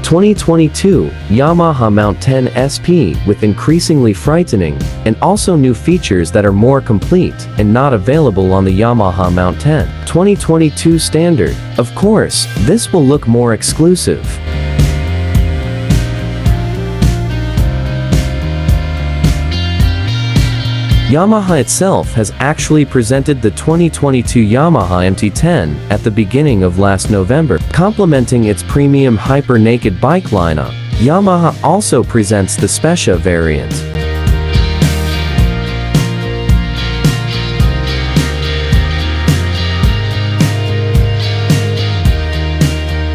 2022 Yamaha MT-10 SP with increasingly frightening and also new features that are more complete and not available on the Yamaha MT-10 2022 standard. Of course, this will look more exclusive. Yamaha itself has actually presented the 2022 Yamaha MT-10 at the beginning of last November. Complementing its premium hyper-naked bike lineup, Yamaha also presents the Specia variant.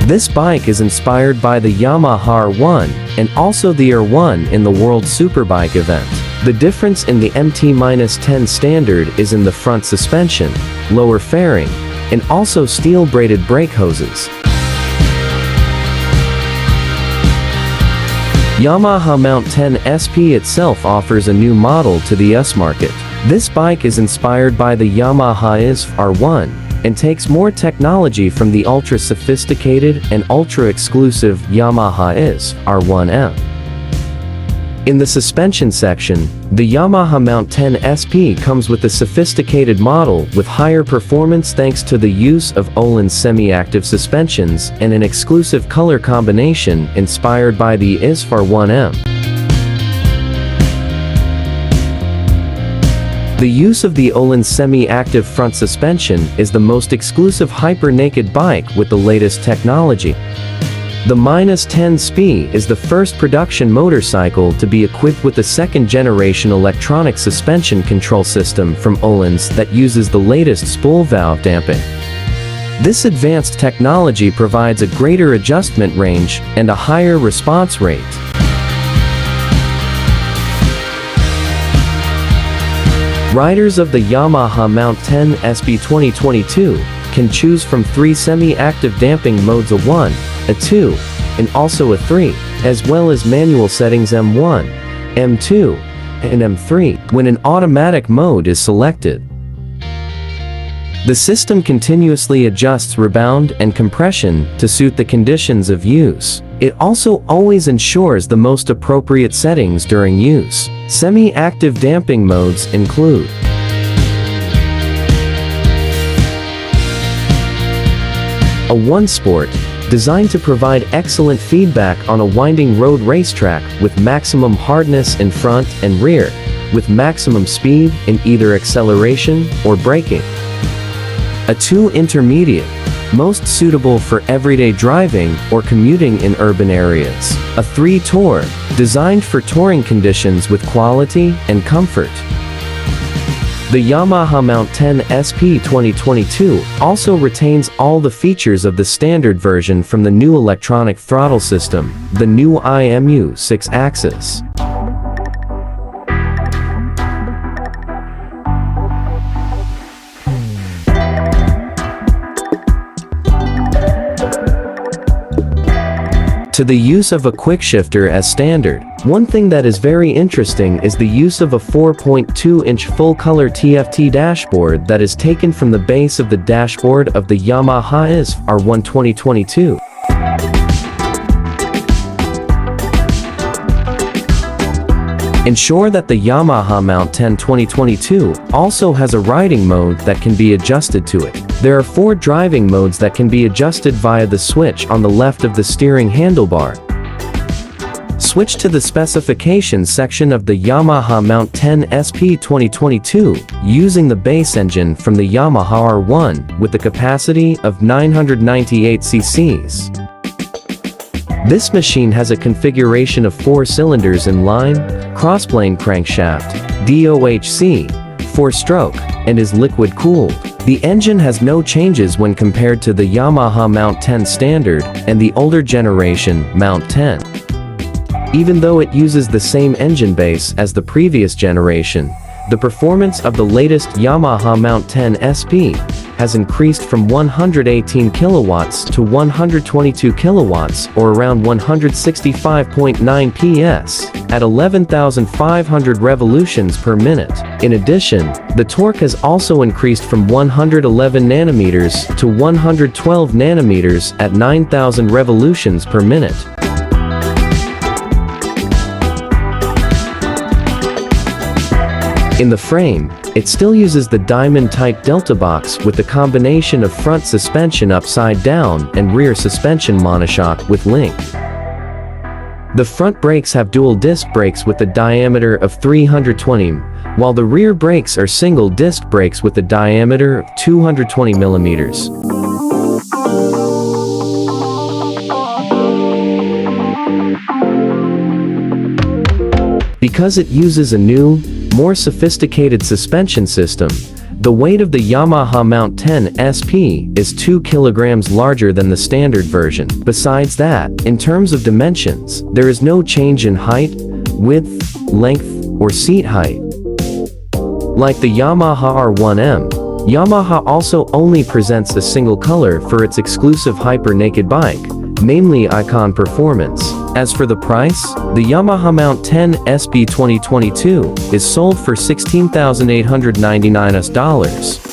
This bike is inspired by the Yamaha R1 and also the R1 in the World Superbike event. The difference in the MT-10 standard is in the front suspension, lower fairing, and also steel-braided brake hoses. Yamaha MT-10 SP itself offers a new model to the US market. This bike is inspired by the Yamaha R1 and takes more technology from the ultra-sophisticated and ultra-exclusive Yamaha R1M. In the suspension section, the Yamaha MT-10 SP comes with a sophisticated model with higher performance thanks to the use of Ohlins Semi Active Suspensions and an exclusive color combination inspired by the R1M. The use of the Ohlins Semi Active front suspension is the most exclusive hyper-naked bike with the latest technology. The MT-10 SP is the first production motorcycle to be equipped with a second-generation electronic suspension control system from Ohlins that uses the latest spool valve damping. This advanced technology provides a greater adjustment range and a higher response rate. Riders of the Yamaha MT-10 SP 2022 can choose from 3 semi-active damping modes: a 1, a 2, and also a 3, as well as manual settings M1, M2, and M3 when an automatic mode is selected. The system continuously adjusts rebound and compression to suit the conditions of use. It also always ensures the most appropriate settings during use. Semi-active damping modes include a 1 Sport, designed to provide excellent feedback on a winding road racetrack with maximum hardness in front and rear, with maximum speed in either acceleration or braking. A 2 Intermediate, most suitable for everyday driving or commuting in urban areas. A 3 Tour, designed for touring conditions with quality and comfort. The Yamaha MT-10 SP 2022 also retains all the features of the standard version from the new electronic throttle system, the new IMU 6-axis. To the use of a quickshifter as standard. One thing that is very interesting is the use of a 4.2-inch full-color TFT dashboard that is taken from the base of the dashboard of the Yamaha R1 2022. Ensure that the Yamaha MT-10 2022 also has a riding mode that can be adjusted to it. There are 4 driving modes that can be adjusted via the switch on the left of the steering handlebar. Switch to the specifications section of the Yamaha MT-10 SP 2022 using the base engine from the Yamaha R1 with a capacity of 998 cc's. This machine has a configuration of 4 cylinders in line, CrossPlane Crankshaft, DOHC, 4-stroke, and is liquid-cooled. The engine has no changes when compared to the Yamaha MT-10 standard and the older generation MT-10. Even though it uses the same engine base as the previous generation, the performance of the latest Yamaha MT-10 SP has increased from 118 kilowatts to 122 kilowatts, or around 165.9 PS, at 11,500 revolutions per minute. In addition, the torque has also increased from 111 nanometers to 112 nanometers at 9,000 revolutions per minute. In the frame, it still uses the diamond-type Delta box with the combination of front suspension upside down and rear suspension monoshock with link. The front brakes have dual disc brakes with a diameter of 320 mm, while the rear brakes are single disc brakes with a diameter of 220 mm. Because it uses a new, more sophisticated suspension system, the weight of the Yamaha MT-10 SP is 2 kilograms larger than the standard version. Besides that, in terms of dimensions, there is no change in height, width, length, or seat height. Like the Yamaha R1M, Yamaha also only presents a single color for its exclusive Hyper Naked bike, namely Icon Performance. As for the price, the Yamaha MT-10 SP 2022 is sold for $16,899.